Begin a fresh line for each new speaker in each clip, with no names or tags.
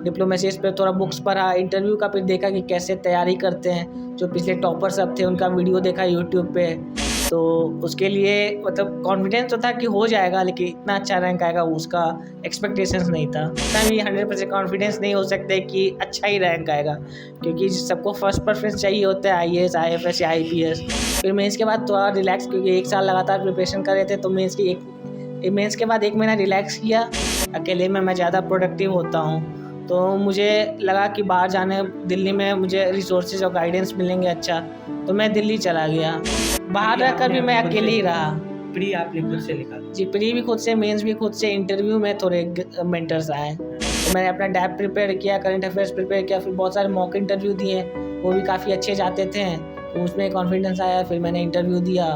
डिप्लोमेसीज़ पे थोड़ा बुक्स पढ़ा, इंटरव्यू का फिर देखा कि कैसे तैयारी करते हैं, जो पिछले टॉपर सब थे उनका वीडियो देखा यूट्यूब पे। तो उसके लिए मतलब कॉन्फिडेंस तो था कि हो जाएगा, लेकिन इतना अच्छा रैंक आएगा उसका एक्सपेक्टेशंस नहीं था। इतना भी 100% कॉन्फिडेंस नहीं हो सकते कि अच्छा ही रैंक आएगा, क्योंकि सबको फर्स्ट प्रेफरेंस चाहिए होता है IAS IFS या IPS। फिर मेंस के बाद थोड़ा रिलैक्स, क्योंकि 1 साल लगातार प्रिपरेशन कर रहे थे, तो मेंस के बाद 1 महीना रिलैक्स किया। अकेले में मैं ज़्यादा प्रोडक्टिव होता हूँ, तो मुझे लगा कि बाहर जाने, दिल्ली में मुझे रिसोर्सेज और गाइडेंस मिलेंगे अच्छा, तो मैं दिल्ली चला गया। बाहर रहकर भी मैं अकेले ही रहा।
प्री आपने खुद से निकाला?
जी, प्री भी खुद से, मेंस भी खुद से, इंटरव्यू में थोड़े मेंटर्स आए, तो मैंने अपना डैप प्रिपेयर किया, करंट अफेयर्स प्रिपेयर किया, फिर बहुत सारे मॉक इंटरव्यू दिए, वो भी काफ़ी अच्छे जाते थे, तो उसमें कॉन्फिडेंस आया। फिर मैंने इंटरव्यू दिया,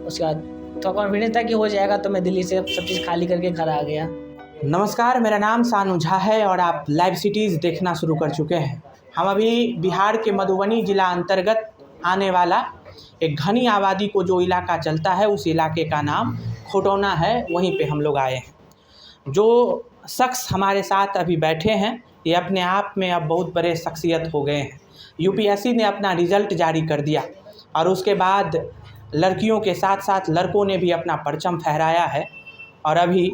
उसके बाद थोड़ा कॉन्फिडेंस था कि हो जाएगा, तो मैं दिल्ली से सब चीज़ खाली करके घर आ गया।
नमस्कार, मेरा नाम सानू झा है और आप लाइव सिटीज़ देखना शुरू कर चुके हैं। हम अभी बिहार के मधुबनी जिला अंतर्गत आने वाला एक घनी आबादी को जो इलाका चलता है, उस इलाके का नाम खुटौना है, वहीं पे हम लोग आए हैं। जो शख्स हमारे साथ अभी बैठे हैं, ये अपने आप में अब बहुत बड़े शख्सियत हो गए हैं। UPSC ने अपना रिज़ल्ट जारी कर दिया और उसके बाद लड़कियों के साथ साथ लड़कों ने भी अपना परचम फहराया है। और अभी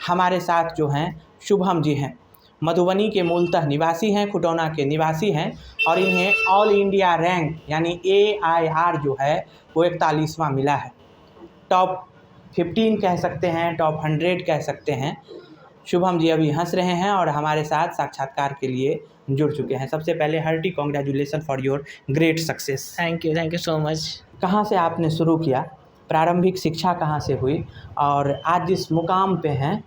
हमारे साथ जो हैं शुभम जी हैं, मधुबनी के मूलतः निवासी हैं, खुटौना के निवासी हैं, और इन्हें ऑल इंडिया रैंक यानी AIR जो है वो 41वां मिला है। टॉप 15 कह सकते हैं, टॉप 100 कह सकते हैं। शुभम जी अभी हंस रहे हैं और हमारे साथ साक्षात्कार के लिए जुड़ चुके हैं। सबसे पहले hearty congratulation for your great success.
Thank you so much.
कहाँ से आपने शुरू किया, प्रारंभिक शिक्षा कहाँ से हुई, और आज जिस मुकाम पे हैं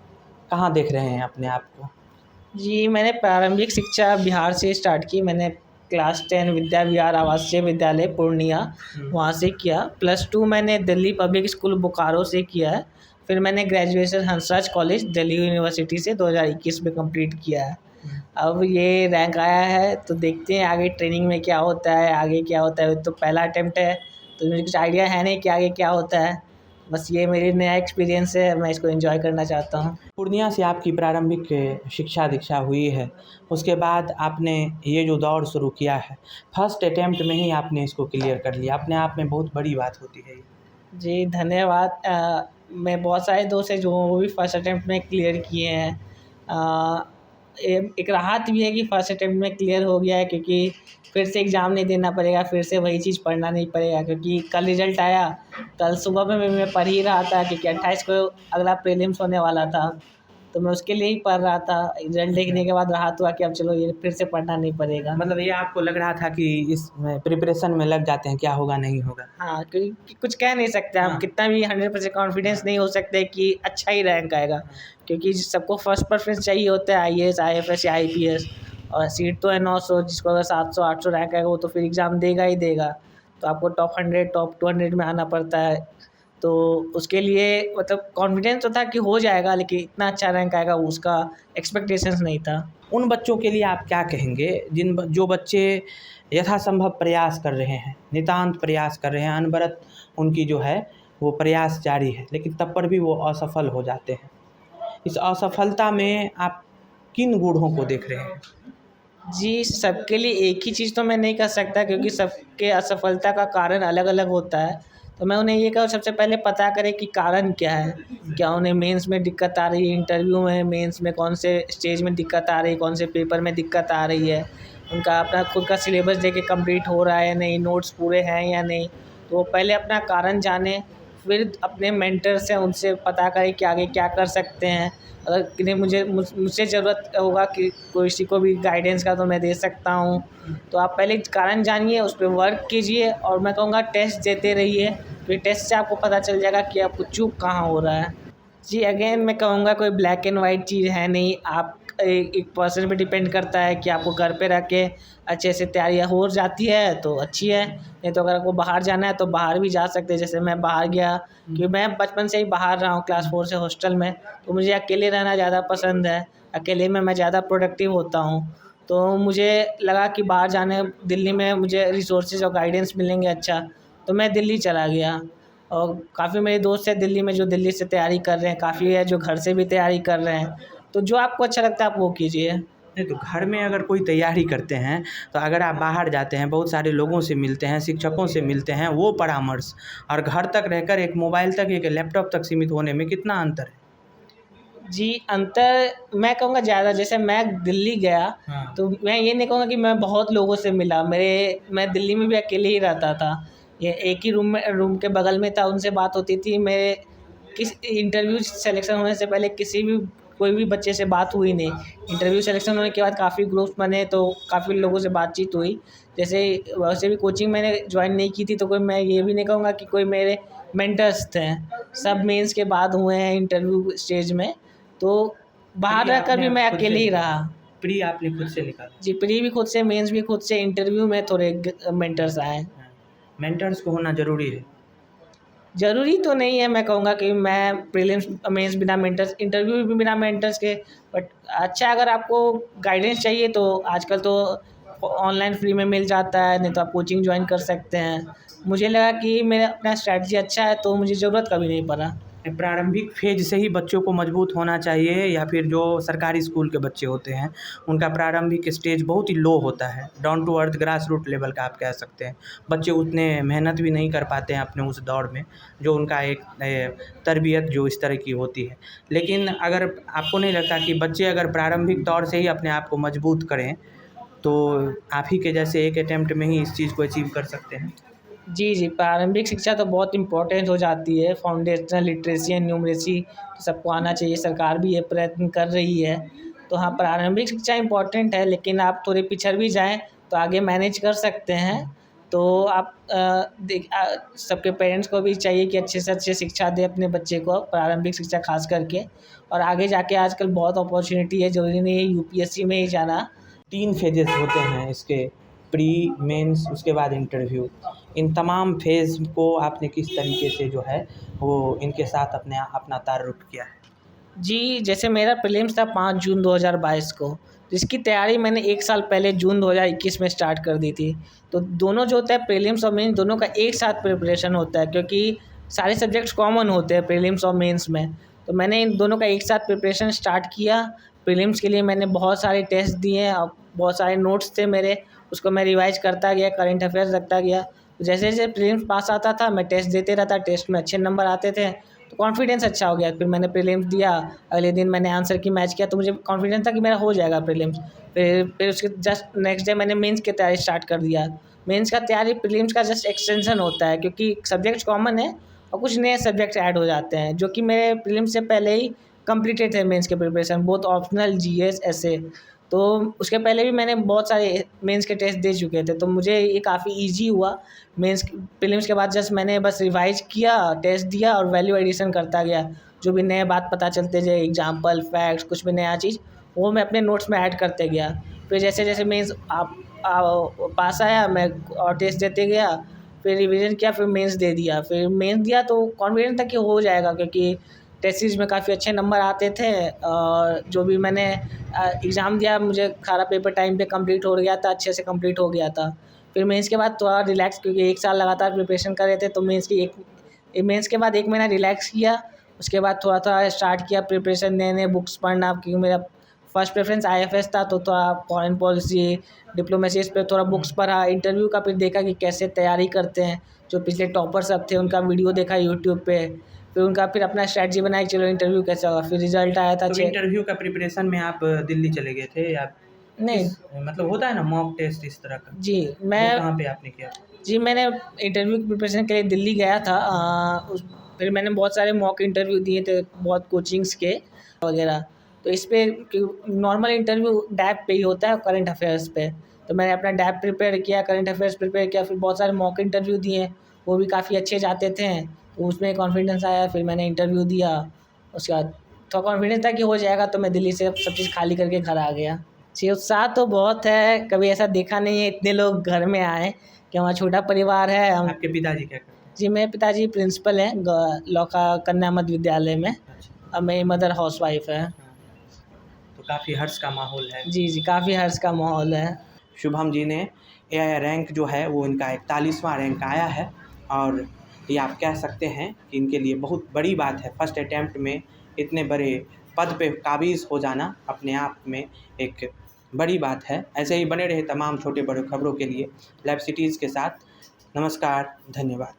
कहाँ देख रहे हैं अपने आप को?
जी, मैंने प्रारंभिक शिक्षा बिहार से स्टार्ट की। मैंने क्लास 10 विद्या विहार आवासीय विद्यालय पूर्णिया वहाँ से किया। +2 मैंने दिल्ली पब्लिक स्कूल बोकारो से किया है। फिर मैंने graduation Hansraj college Delhi university से 2021 में कंप्लीट किया है। अब ये रैंक आया है, तो देखते हैं आगे ट्रेनिंग में क्या होता है, आगे क्या होता है। तो पहला अटेम्प्ट है, तो मुझे कुछ आइडिया है नहीं कि आगे क्या होता है। बस ये मेरी नया एक्सपीरियंस है, मैं इसको एंजॉय करना चाहता हूँ।
पूर्णिया से आपकी प्रारंभिक शिक्षा दीक्षा हुई है, उसके बाद आपने ये जो दौर शुरू किया है, फर्स्ट अटेम्प्ट में ही आपने इसको क्लियर कर लिया, अपने आप में बहुत बड़ी बात होती है ये।
जी धन्यवाद। मैं बहुत सारे दोस्त हैं जो वो भी फर्स्ट अटेम्प्ट में क्लियर किए हैं। एक राहत भी है कि फर्स्ट अटेम्प्ट में क्लियर हो गया है, क्योंकि फिर से एग्ज़ाम नहीं देना पड़ेगा, फिर से वही चीज़ पढ़ना नहीं पड़ेगा। क्योंकि कल रिज़ल्ट आया, कल सुबह में मैं पढ़ ही रहा था, क्योंकि 28 को अगला प्रीलिम्स होने वाला था, तो मैं उसके लिए ही पढ़ रहा था। रिज़ल्ट देखने के बाद राहत हुआ कि अब चलो ये फिर से पढ़ना नहीं पड़ेगा।
मतलब ये आपको लग रहा था कि इसमें प्रिपरेशन में लग जाते हैं, क्या होगा नहीं होगा?
हाँ, क्योंकि कुछ कह नहीं सकते हम,
हाँ।
कितना भी 100% कॉन्फिडेंस नहीं हो सकते कि अच्छा ही रैंक आएगा, क्योंकि सबको फर्स्ट प्रेफरेंस चाहिए होता है IAS IFS या IPS, और सीट तो है 900, जिसको अगर 700 800 रैंक आएगा वो तो फिर एग्ज़ाम देगा ही देगा। तो आपको टॉप 100 टॉप 200 में आना पड़ता है, तो उसके लिए मतलब कॉन्फिडेंस तो था कि हो जाएगा, लेकिन इतना अच्छा रैंक आएगा उसका एक्सपेक्टेशंस नहीं था।
उन बच्चों के लिए आप क्या कहेंगे जो बच्चे यथासंभव प्रयास कर रहे हैं, नितांत प्रयास कर रहे हैं, अनवरत उनकी जो है वो प्रयास जारी है, लेकिन तब पर भी वो असफल हो जाते हैं। इस असफलता में आप किन गुणों को देख रहे हैं?
जी, सबके लिए एक ही चीज़ तो मैं नहीं कह सकता, क्योंकि सबके असफलता का कारण अलग-अलग होता है। तो मैं उन्हें ये कहूँ, सबसे पहले पता करें कि कारण क्या है। क्या उन्हें मेंस में दिक्कत आ रही है, इंटरव्यू में, मेंस में कौन से स्टेज में दिक्कत आ रही है, कौन से पेपर में दिक्कत आ रही है। उनका अपना खुद का सिलेबस देख के कंप्लीट हो रहा है या नहीं, नोट्स पूरे हैं या नहीं। तो वो पहले अपना कारण जानें, फिर अपने मेंटर से उनसे पता करें कि आगे क्या कर सकते हैं। अगर किन्हें मुझसे ज़रूरत होगा कि किसी को भी गाइडेंस का, तो मैं दे सकता हूँ। तो आप पहले कारण जानिए, उस पे वर्क कीजिए, और मैं कहूँगा टेस्ट देते रहिए, फिर टेस्ट से आपको पता चल जाएगा कि आपको चूक कहाँ हो रहा है। जी, अगेन मैं कहूँगा कोई ब्लैक एंड वाइट चीज़ है नहीं। आप एक पर्सन पे डिपेंड करता है कि आपको घर पे रह के अच्छे से तैयारी हो जाती है तो अच्छी है, नहीं तो अगर आपको बाहर जाना है तो बाहर भी जा सकते हैं। जैसे मैं बाहर गया, क्योंकि मैं बचपन से ही बाहर रहा हूँ, क्लास 4 से हॉस्टल में, तो मुझे अकेले रहना ज़्यादा पसंद है। अकेले में मैं ज़्यादा प्रोडक्टिव होता हूँ, तो मुझे लगा कि बाहर जाने, दिल्ली में मुझे रिसोर्सेज और गाइडेंस मिलेंगे अच्छा, तो मैं दिल्ली चला गया। और काफ़ी मेरे दोस्त हैं दिल्ली में जो दिल्ली से तैयारी कर रहे हैं, काफ़ी है जो घर से भी तैयारी कर रहे हैं। तो जो आपको अच्छा लगता है आप वो कीजिए।
नहीं तो घर में अगर कोई तैयारी करते हैं तो अगर आप बाहर जाते हैं, बहुत सारे लोगों से मिलते हैं, शिक्षकों से मिलते हैं, वो परामर्श और घर तक रहकर एक मोबाइल तक, एक लैपटॉप तक सीमित होने में कितना अंतर है?
जी, अंतर मैं कहूँगा ज़्यादा। जैसे मैं दिल्ली गया
हाँ।
तो मैं ये नहीं कहूँगा कि मैं बहुत लोगों से मिला। मैं दिल्ली में भी अकेले ही रहता था। ये एक ही रूम के बगल में था, उनसे बात होती थी। मेरे किस इंटरव्यू सिलेक्शन होने से पहले कोई भी बच्चे से बात हुई नहीं। इंटरव्यू सिलेक्शन होने के बाद काफ़ी ग्रुप्स बने तो काफ़ी लोगों से बातचीत हुई। जैसे वैसे भी कोचिंग मैंने ज्वाइन नहीं की थी तो कोई मैं ये भी नहीं कहूँगा कि कोई मेरे मेंटर्स थे। सब मेंस के बाद हुए हैं इंटरव्यू स्टेज में। तो बाहर
प्री
रहकर भी
आपने
मैं
खुद
अकेले
से
ही रहा।
प्री आपने खुद से निकाला?
जी, प्री भी खुद से, मेंस भी खुद से, इंटरव्यू में थोड़े मेंटर्स आए।
हाँ। मेंटर्स को होना ज़रूरी है।
ज़रूरी तो नहीं है, मैं कहूँगा कि मैं प्रीलिम्स मेंस बिना मेंटर्स, इंटरव्यू भी बिना मेंटर्स के। बट अच्छा, अगर आपको गाइडेंस चाहिए तो आजकल तो ऑनलाइन फ्री में मिल जाता है, नहीं तो आप कोचिंग ज्वाइन कर सकते हैं। मुझे लगा कि मेरा अपना स्ट्रैटेजी अच्छा है तो मुझे ज़रूरत कभी नहीं पड़ा।
प्रारंभिक फेज से ही बच्चों को मजबूत होना चाहिए, या फिर जो सरकारी स्कूल के बच्चे होते हैं उनका प्रारंभिक स्टेज बहुत ही लो होता है, down to earth grass root level का आप कह सकते हैं। बच्चे उतने मेहनत भी नहीं कर पाते हैं अपने उस दौर में, जो उनका एक तरबियत जो इस तरह की होती है। लेकिन अगर आपको नहीं लगता कि बच्चे अगर प्रारंभिक तौर से ही अपने आप को मजबूत करें तो आप ही के जैसे एक अटैम्प्ट में ही इस चीज़ को अचीव कर सकते हैं?
जी, प्रारंभिक शिक्षा तो बहुत इम्पोर्टेंट हो जाती है। फाउंडेशनल लिटरेसी एंड न्यूमरेसी तो सबको आना चाहिए, सरकार भी ये प्रयत्न कर रही है। तो हाँ, प्रारंभिक शिक्षा इम्पोर्टेंट है, लेकिन आप थोड़े पिछड़ भी जाएँ तो आगे मैनेज कर सकते हैं। तो आप सबके पेरेंट्स को भी चाहिए कि अच्छे से अच्छे शिक्षा दें अपने बच्चे को, प्रारंभिक शिक्षा ख़ास करके। और आगे जाके आजकल बहुत अपॉर्चुनिटी है, ज़रूरी नहीं है यूपीएससी में ही जाना।
3 फेजेस होते हैं इसके, प्री, मेंस, उसके बाद इंटरव्यू। इन तमाम फेज़ को आपने किस तरीके से जो है वो इनके साथ अपना तारुफ किया है?
जी, जैसे मेरा प्रीलिम्स था 5 जून 2022 को, जिसकी तैयारी मैंने 1 साल पहले जून 2021 में स्टार्ट कर दी थी। तो दोनों जो होता है प्रीलिम्स और मेंस, दोनों का एक साथ प्रिपरेशन होता है, क्योंकि सारे सब्जेक्ट्स कॉमन होते हैं प्रीलिम्स और मेंस में। तो मैंने इन दोनों का एक साथ प्रिपरेशन स्टार्ट किया। प्रीलिम्स के लिए मैंने बहुत सारे टेस्ट दिए और बहुत सारे नोट्स थे मेरे, उसको मैं रिवाइज़ करता गया, करंट अफेयर्स रखता गया। जैसे-जैसे प्रीलिम्स पास आता था मैं टेस्ट देते रहता, टेस्ट में अच्छे नंबर आते थे तो कॉन्फिडेंस अच्छा हो गया। फिर मैंने प्रीलिम्स दिया, अगले दिन मैंने आंसर की मैच किया तो मुझे कॉन्फिडेंस था कि मेरा हो जाएगा प्रीलिम्स। फिर उसके जस्ट नेक्स्ट डे मैंने मेंस की तैयारी स्टार्ट कर दिया। मेंस का तैयारी प्रीलिम्स का जस्ट एक्सटेंशन होता है, क्योंकि सब्जेक्ट्स कॉमन है और कुछ नए सब्जेक्ट्स ऐड हो जाते हैं, जो कि मेरे प्रीलिम्स से पहले ही कंप्लीटेड थे मेंस के प्रिपरेशन, बोथ ऑप्शनल, जीएस, ऐसे। तो उसके पहले भी मैंने बहुत सारे मेंस के टेस्ट दे चुके थे, तो मुझे ये काफ़ी ईजी हुआ। मेंस प्रीलिम्स के बाद जस्ट मैंने बस रिवाइज किया, टेस्ट दिया और वैल्यू एडिशन करता गया। जो भी नए बात पता चलते जाए, एग्जाम्पल, फैक्ट्स, कुछ भी नया चीज़, वो मैं अपने नोट्स में ऐड करते गया। फिर जैसे जैसे मेंस पास आया मैं और टेस्ट देते गया, फिर रिवीजन किया, फिर मेंस दे दिया। फिर मेंस दिया तो कॉन्फिडेंस था कि हो जाएगा, क्योंकि टेस्ट सीरीज में काफ़ी अच्छे नंबर आते थे और जो भी मैंने एग्ज़ाम दिया मुझे सारा पेपर टाइम पे कंप्लीट हो गया था, अच्छे से कंप्लीट हो गया था। फिर मेंस के बाद थोड़ा रिलैक्स, क्योंकि 1 साल लगातार प्रिपरेशन कर रहे थे, तो मेंस के बाद 1 महीना रिलैक्स किया। उसके बाद थोड़ा थोड़ा स्टार्ट किया प्रिपरेशन, नए नए बुक्स पढ़ना, क्योंकि मेरा फर्स्ट प्रेफरेंस आईएफएस था, तो थोड़ा फॉरेन पॉलिसी, डिप्लोमेसी, इस पे थोड़ा बुक्स पढ़ा। इंटरव्यू का फिर देखा कि कैसे तैयारी करते हैं, जो पिछले टॉपर सब थे उनका वीडियो देखा यूट्यूब पे। फिर उनका फिर अपना स्ट्रैटेजी बनाया कि चलो इंटरव्यू कैसे होगा। फिर रिजल्ट आया था
तो इंटरव्यू का प्रिपरेशन में आप दिल्ली चले गए थे या
नहीं,
मतलब होता है ना मॉक टेस्ट इस तरह का,
जी
वो
मैं
कहाँ पे आपने किया?
जी मैंने इंटरव्यू की प्रिपरेशन के लिए दिल्ली गया था। फिर मैंने बहुत सारे मॉक इंटरव्यू दिए थे, बहुत कोचिंग्स के वगैरह। तो इस पे नॉर्मल इंटरव्यू डैप पे ही होता है, करंट अफेयर्स पे। तो मैंने अपना डैप प्रिपेयर किया, करंट अफेयर्स प्रिपेयर किया, फिर बहुत सारे मॉक इंटरव्यू दिए, वो भी काफ़ी अच्छे जाते थे, तो उसमें कॉन्फिडेंस आया। फिर मैंने इंटरव्यू दिया, उसके बाद थोड़ा कॉन्फिडेंस था कि हो जाएगा, तो मैं दिल्ली से सब चीज़ खाली करके घर आ गया। जी, उत्साह तो बहुत है, कभी ऐसा देखा नहीं है इतने लोग घर में आए, कि हमारा छोटा परिवार है। हम
आपके पिताजी क्या करते हैं?
जी, मेरे पिताजी प्रिंसिपल हैं लौका कन्या मध्य विद्यालय में,
अच्छा।
और मेरी मदर हाउसवाइफ है।
हाँ। तो काफ़ी हर्ष का माहौल है।
जी, काफ़ी हर्ष का माहौल है।
शुभम जी ने एआई रैंक जो है वो इनका 41वां रैंक आया है, और ये आप कह सकते हैं कि इनके लिए बहुत बड़ी बात है। फर्स्ट अटैम्प्ट में इतने बड़े पद पे काबिज़ हो जाना अपने आप में एक बड़ी बात है। ऐसे ही बने रहे तमाम छोटे बड़े खबरों के लिए लाइव सिटीज़ के साथ। नमस्कार, धन्यवाद।